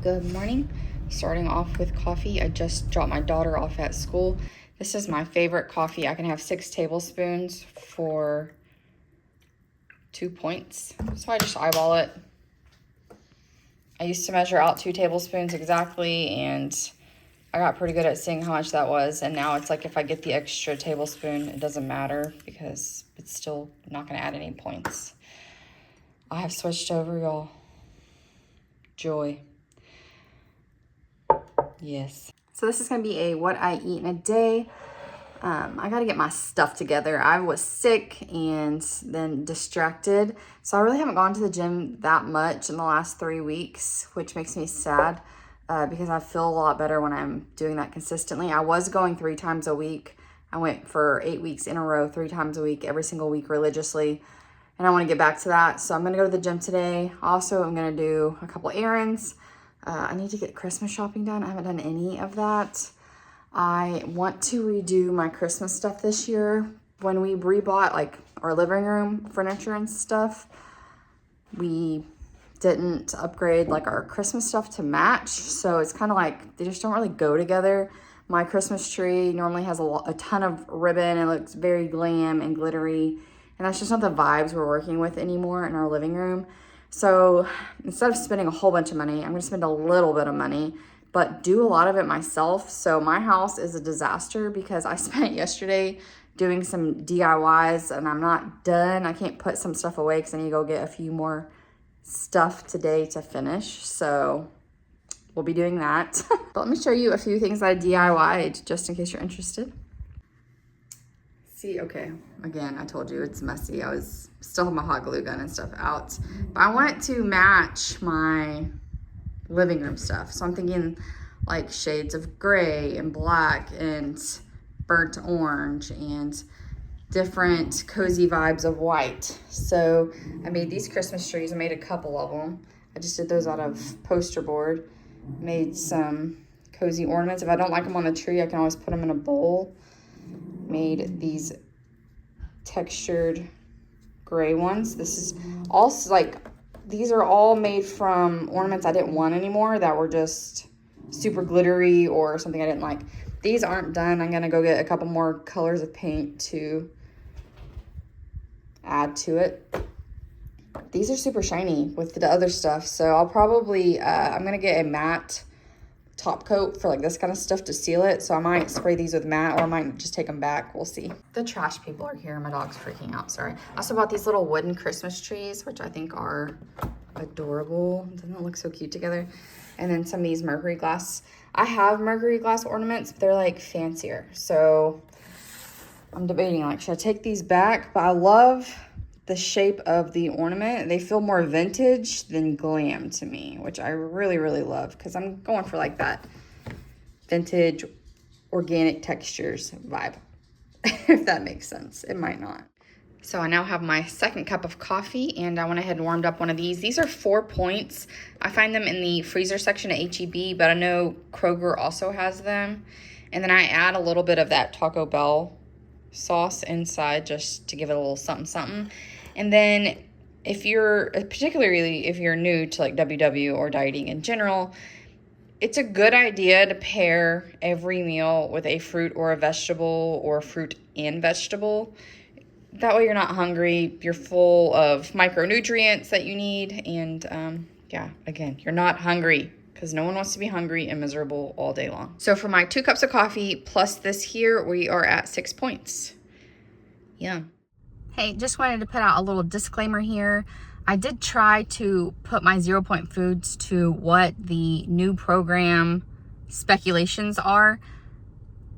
Good morning. Starting off with coffee. I just dropped my daughter off at school. This is my favorite coffee. I can have 6 tablespoons for 2 points. So I just eyeball it. I used to measure out 2 tablespoons exactly, and I got pretty good at seeing how much that was. And now it's like if I get the extra tablespoon, it doesn't matter because it's still not going to add any points. I have switched over, y'all. Joy. Yes. So this is going to be a what I eat in a day. I got to get my stuff together. I was sick and then distracted. So I really haven't gone to the gym that much in the last 3 weeks, which makes me sad because I feel a lot better when I'm doing that consistently. I was going 3 times a week. I went for 8 weeks in a row, 3 times a week, every single week religiously. And I want to get back to that. So I'm going to go to the gym today. Also, I'm going to do a couple errands. I need to get Christmas shopping done. I haven't done any of that. I want to redo my Christmas stuff this year. When we rebought like our living room furniture and stuff, we didn't upgrade like our Christmas stuff to match. So it's kind of like they just don't really go together. My Christmas tree normally has a ton of ribbon and looks very glam and glittery. And that's just not the vibes we're working with anymore in our living room. So instead of spending a whole bunch of money, I'm going to spend a little bit of money, but do a lot of it myself. So my house is a disaster because I spent yesterday doing some DIYs and I'm not done. I can't put some stuff away because I need to go get a few more stuff today to finish. So we'll be doing that. But let me show you a few things I DIY'd just in case you're interested. See, okay, again, I told you it's messy. I was still have my hot glue gun and stuff out. But I want it to match my living room stuff. So I'm thinking like shades of gray and black and burnt orange and different cozy vibes of white. So I made these Christmas trees. I made a couple of them. I just did those out of poster board. Made some cozy ornaments. If I don't like them on the tree, I can always put them in a bowl. Made these textured gray ones. This is also like, these are all made from ornaments I didn't want anymore that were just super glittery or something I didn't like. These aren't done. I'm gonna go get a couple more colors of paint to add to it. These are super shiny with the other stuff, so I'll probably I'm gonna get a matte top coat for like this kind of stuff to seal it. So I might spray these with matte or I might just take them back. We'll see. The trash people are here. My dog's freaking out. Sorry. I also bought these little wooden Christmas trees, which I think are adorable. Doesn't it look so cute together? And then some of these mercury glass. I have mercury glass ornaments, but they're like fancier. So I'm debating like, should I take these back? But I love the shape of the ornament. They feel more vintage than glam to me, which I really, really love because I'm going for like that vintage organic textures vibe, if that makes sense. It might not. So I now have my second cup of coffee and I went ahead and warmed up one of these. These are 4 points. I find them in the freezer section at H-E-B, but I know Kroger also has them. And then I add a little bit of that Taco Bell sauce inside just to give it a little something something. And then particularly if you're new to like WW or dieting in general, it's a good idea to pair every meal with a fruit or a vegetable or fruit and vegetable. That way you're not hungry, you're full of micronutrients that you need, and yeah, again, you're not hungry because no one wants to be hungry and miserable all day long. So for my 2 cups of coffee plus this here, we are at 6 points. Yum. Hey, just wanted to put out a little disclaimer here. I did try to put my 0 point foods to what the new program speculations are.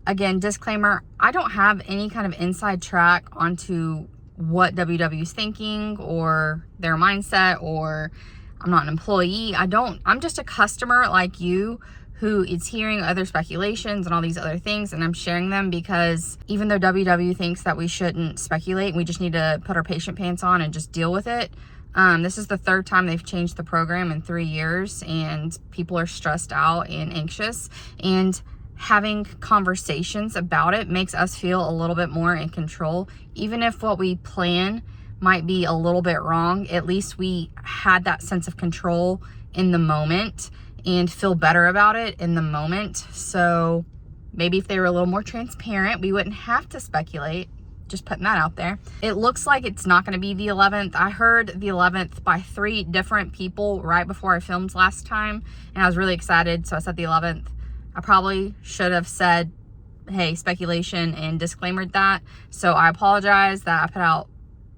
Again, disclaimer, I don't have any kind of inside track onto what WW is thinking or their mindset, or I'm not an employee. I'm just a customer like you who is hearing other speculations and all these other things, and I'm sharing them because even though WW thinks that we shouldn't speculate, we just need to put our patient pants on and just deal with it. This is the 3rd time they've changed the program in 3 years, and people are stressed out and anxious, and having conversations about it makes us feel a little bit more in control. Even if what we plan might be a little bit wrong, at least we had that sense of control in the moment. and feel better about it in the moment. So maybe if they were a little more transparent, we wouldn't have to speculate. Just putting that out there. It looks like it's not going to be the 11th. I heard the 11th by 3 different people right before I filmed last time, and I was really excited, so I said the 11th. I probably should have said, hey, speculation, and disclaimered that. So I apologize that I put out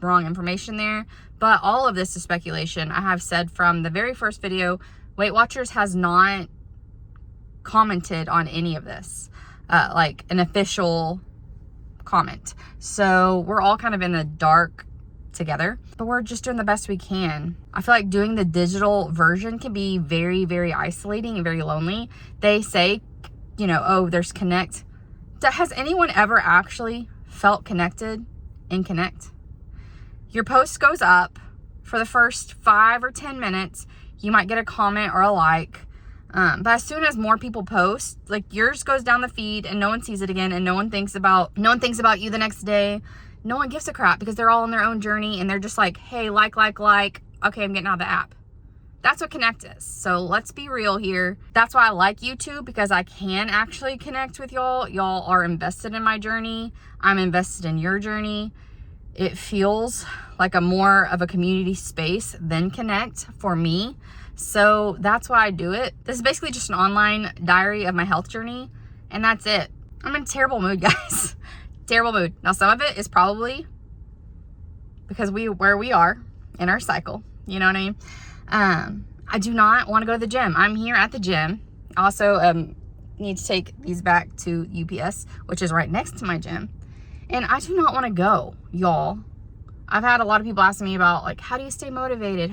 wrong information there, but all of this is speculation. I have said from the very first video, Weight Watchers has not commented on any of this, like an official comment. So we're all kind of in the dark together, but we're just doing the best we can. I feel like doing the digital version can be very, very isolating and very lonely. They say, you know, oh, there's Connect. Has anyone ever actually felt connected in Connect? Your post goes up for the first 5 or 10 minutes. You might get a comment or a like. But as soon as more people post, like yours goes down the feed and no one sees it again, and no one thinks about you the next day. No one gives a crap because they're all on their own journey, and they're just like, hey, like. Okay, I'm getting out of the app. That's what Connect is. So let's be real here. That's why I like YouTube, because I can actually connect with y'all. Y'all are invested in my journey. I'm invested in your journey. It feels like a more of a community space than Connect for me. So that's why I do it. This is basically just an online diary of my health journey, and that's it. I'm in a terrible mood, guys. Terrible mood. Now, some of it is probably because where we are in our cycle. You know what I mean? I do not want to go to the gym. I'm here at the gym. I also need to take these back to UPS, which is right next to my gym. And I do not want to go, y'all. I've had a lot of people asking me about, like, how do you stay motivated?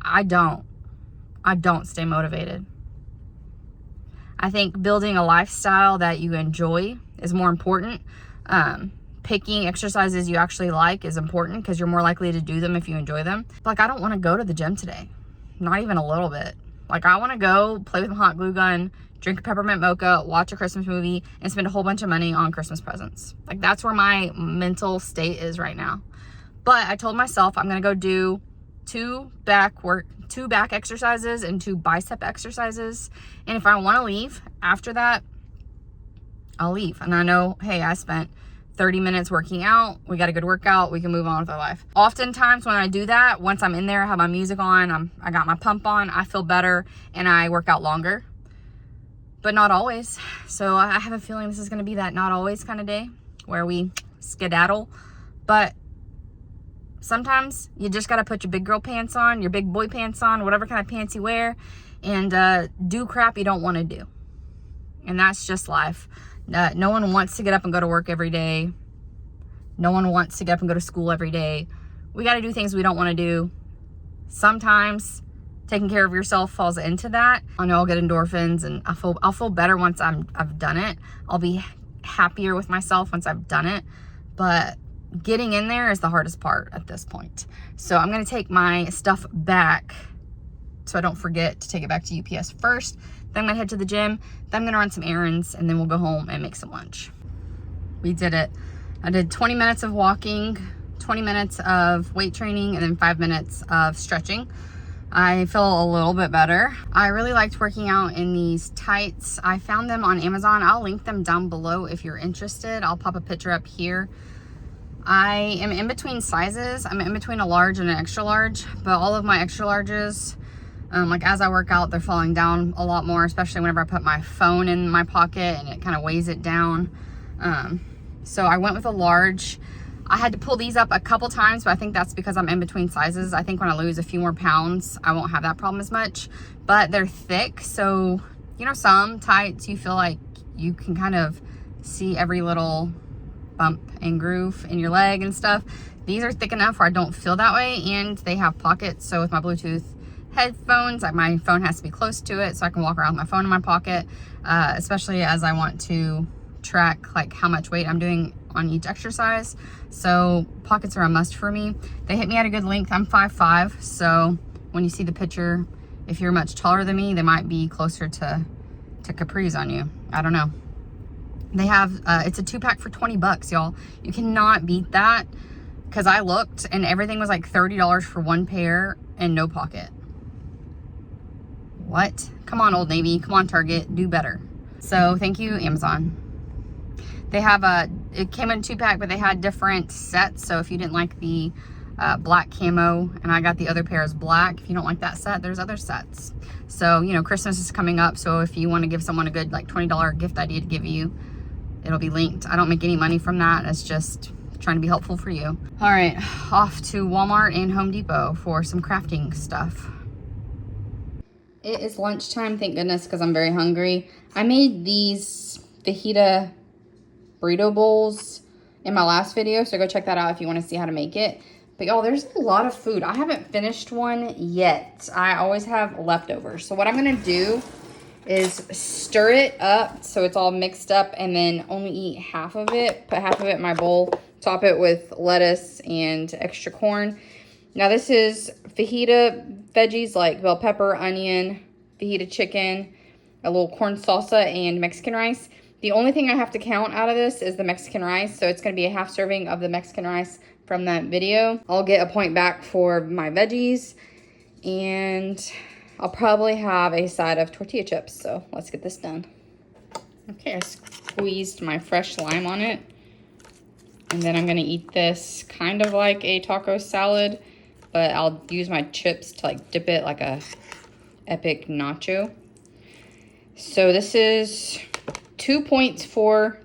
I don't stay motivated. I think building a lifestyle that you enjoy is more important. Picking exercises you actually like is important because you're more likely to do them if you enjoy them. Like, I don't want to go to the gym today. Not even a little bit. Like, I want to go play with a hot glue gun, drink a peppermint mocha, watch a Christmas movie, and spend a whole bunch of money on Christmas presents. Like, that's where my mental state is right now. But I told myself I'm going to go do 2 back exercises and 2 bicep exercises. And if I want to leave after that, I'll leave. And I know, hey, I spent 30 minutes working out. We got a good workout. We can move on with our life. Oftentimes when I do that, once I'm in there, I have my music on, I got my pump on, I feel better, and I work out longer. But not always. So I have a feeling this is going to be that not always kind of day where we skedaddle. But sometimes you just got to put your big girl pants on, your big boy pants on, whatever kind of pants you wear, and do crap you don't want to do. And that's just life. No one wants to get up and go to work every day. No one wants to get up and go to school every day. We got to do things we don't want to do. Sometimes taking care of yourself falls into that. I know I'll get endorphins, and I'll feel better once I've done it. I'll be happier with myself once I've done it. But getting in there is the hardest part at this point. So I'm going to take my stuff back so I don't forget to take it back to UPS first. Then I'm going to head to the gym. Then I'm going to run some errands, and then we'll go home and make some lunch. We did it. I did 20 minutes of walking, 20 minutes of weight training, and then 5 minutes of stretching. I feel a little bit better. I really liked working out in these tights. I found them on Amazon. I'll link them down below if you're interested. I'll pop a picture up here. I am in between sizes. I'm in between a large and an extra large, but all of my extra larges, like as I work out, they're falling down a lot more, especially whenever I put my phone in my pocket and it kind of weighs it down. So I went with a large. I had to pull these up a couple times, but I think that's because I'm in between sizes. I think when I lose a few more pounds, I won't have that problem as much, but they're thick. So, you know, some tights, you feel like you can kind of see every little bump and groove in your leg and stuff. These are thick enough where I don't feel that way, and they have pockets. So with my Bluetooth headphones, my phone has to be close to it so I can walk around with my phone in my pocket, especially as I want to track like how much weight I'm doing on each exercise. So pockets are a must for me. They hit me at a good length. I'm 5'5", so when you see the picture, if you're much taller than me, they might be closer to capris on you. I don't know. They have it's a 2-pack for 20 bucks, y'all. You cannot beat that, because I looked and everything was like $30 for one pair and no pocket. What? Come on, Old Navy. Come on, Target. Do better. So thank you, Amazon. They have it came in a 2-pack, but they had different sets. So if you didn't like the black camo, and I got the other pair as black, if you don't like that set, there's other sets. So, you know, Christmas is coming up. So if you want to give someone a good like $20 gift idea to give you, it'll be linked. I don't make any money from that. It's just trying to be helpful for you. All right, off to Walmart and Home Depot for some crafting stuff. It is lunchtime, thank goodness, because I'm very hungry. I made these fajita burrito bowls in my last video, so go check that out if you want to see how to make it. But y'all, there's a lot of food. I haven't finished one yet. I always have leftovers. So what I'm gonna do is stir it up so it's all mixed up, and then only eat half of it. Put half of it in my bowl, top it with lettuce and extra corn. Now this is fajita veggies like bell pepper, onion, fajita chicken, a little corn salsa, and Mexican rice. The only thing I have to count out of this is the Mexican rice. So it's going to be a half serving of the Mexican rice from that video. I'll get a point back for my veggies, and I'll probably have a side of tortilla chips. So let's get this done. Okay, I squeezed my fresh lime on it. And then I'm going to eat this kind of like a taco salad, but I'll use my chips to like dip it like a epic nacho. So this is 2 points for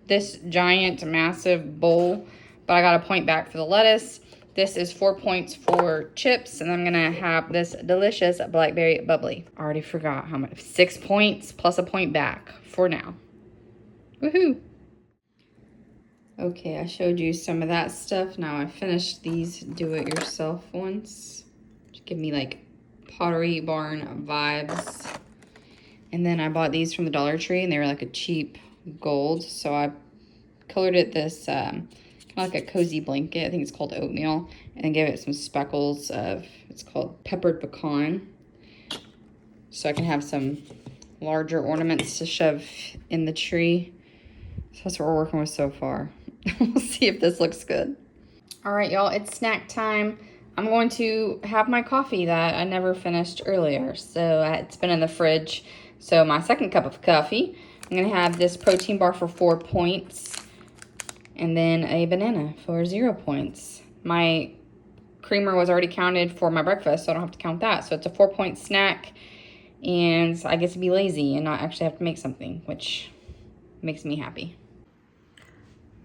this giant massive bowl, but I got a point back for the lettuce. This is 4 points for chips, and I'm gonna have this delicious blackberry bubbly. I already forgot how much. 6 points plus a point back for now. Woohoo! Okay, I showed you some of that stuff. Now I finished these do-it-yourself ones. Just give me like Pottery Barn vibes. And then I bought these from the Dollar Tree, and they were like a cheap gold. So I colored it this kind of like a cozy blanket. I think it's called oatmeal. And then gave it some speckles of, it's called peppered pecan. So I can have some larger ornaments to shove in the tree. So that's what we're working with so far. We'll see if this looks good. All right, y'all, it's snack time. I'm going to have my coffee that I never finished earlier. So it's been in the fridge. So my second cup of coffee, I'm gonna have this protein bar for 4 points, and then a banana for 0 points. My creamer was already counted for my breakfast, so I don't have to count that. So it's a 4-point snack, and I get to be lazy and not actually have to make something, which makes me happy.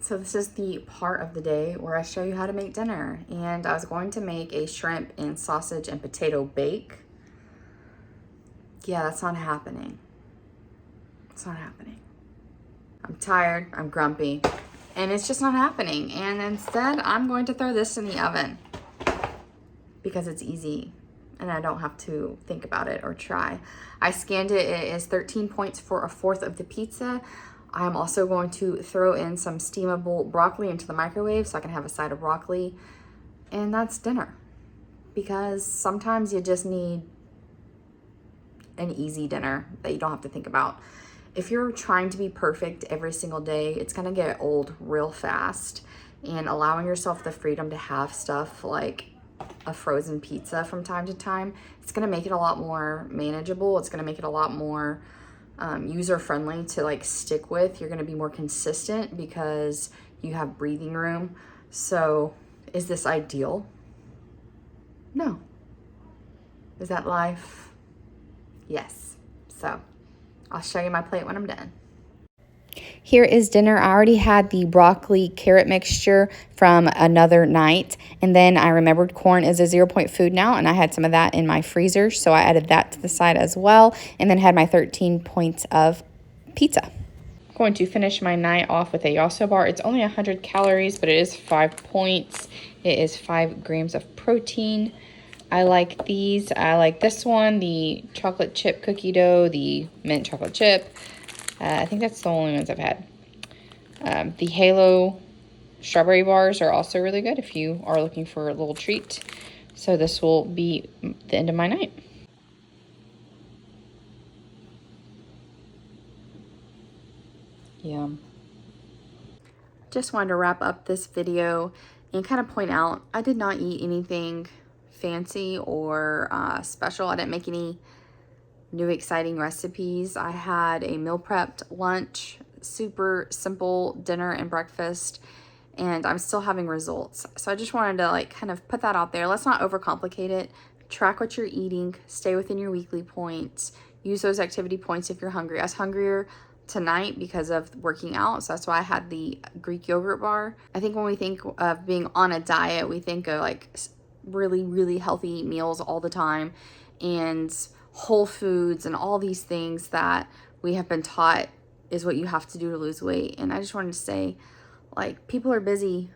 So this is the part of the day where I show you how to make dinner. And I was going to make a shrimp and sausage and potato bake. Yeah, that's not happening. It's not happening. I'm tired, I'm grumpy, and it's just not happening. And instead, I'm going to throw this in the oven because it's easy and I don't have to think about it or try. I scanned it. It is 13 points for 1/4 of the pizza. I'm also going to throw in some steamable broccoli into the microwave so I can have a side of broccoli. And that's dinner. Because sometimes you just need an easy dinner that you don't have to think about. If you're trying to be perfect every single day, it's gonna get old real fast. And allowing yourself the freedom to have stuff like a frozen pizza from time to time, it's gonna make it a lot more manageable. It's gonna make it a lot more user-friendly to like stick with. You're gonna be more consistent because you have breathing room. So is this ideal? No. Is that life? Yes. So I'll show you my plate when I'm done. Here is dinner. I already had the broccoli carrot mixture from another night, and then I remembered corn is a 0-point food now, and I had some of that in my freezer, so I added that to the side as well, and then had my 13 points of pizza. I'm going to finish my night off with a Yasso bar. It's only 100 calories, but it is 5 points. It is 5 grams of protein. I like these. I like this one, the chocolate chip cookie dough, the mint chocolate chip. I think that's the only ones I've had. The Halo strawberry bars are also really good if you are looking for a little treat. So this will be the end of my night. Yum. Just wanted to wrap up this video and kind of point out I did not eat anything fancy or special. I didn't make any new exciting recipes. I had a meal prepped lunch, super simple dinner and breakfast, and I'm still having results. So I just wanted to like kind of put that out there. Let's not overcomplicate it. Track what you're eating, stay within your weekly points, use those activity points if you're hungry. I was hungrier tonight because of working out, so that's why I had the Greek yogurt bar. I think when we think of being on a diet, we think of like really, really healthy meals all the time and whole foods and all these things that we have been taught is what you have to do to lose weight. And I just wanted to say, like, people are busy.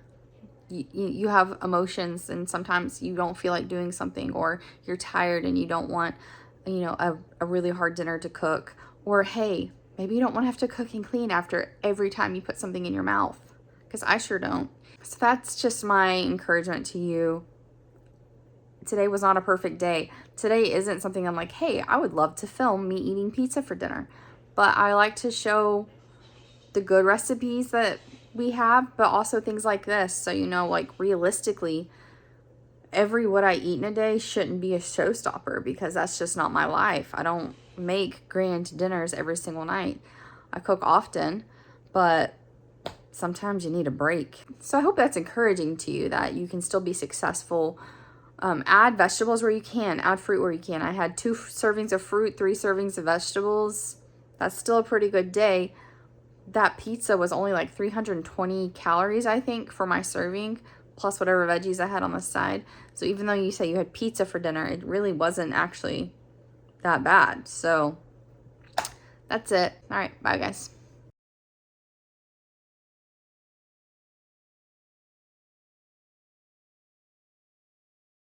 You have emotions, and sometimes you don't feel like doing something, or you're tired and you don't want, you know, a really hard dinner to cook. Or hey, maybe you don't want to have to cook and clean after every time you put something in your mouth, because I sure don't. So that's just my encouragement to you. Today was not a perfect day. Today isn't something I'm like, hey, I would love to film me eating pizza for dinner. But I like to show the good recipes that we have, but also things like this. So, you know, like realistically, every what I eat in a day shouldn't be a showstopper, because that's just not my life. I don't make grand dinners every single night. I cook often, but sometimes you need a break. So I hope that's encouraging to you, that you can still be successful. Add vegetables where you can, add fruit where you can. I had 2 servings of fruit, 3 servings of vegetables. That's still a pretty good day. That pizza was only like 320 calories, I think, for my serving, plus whatever veggies I had on the side. So even though you say you had pizza for dinner, it really wasn't actually that bad. So that's it. All right, bye guys.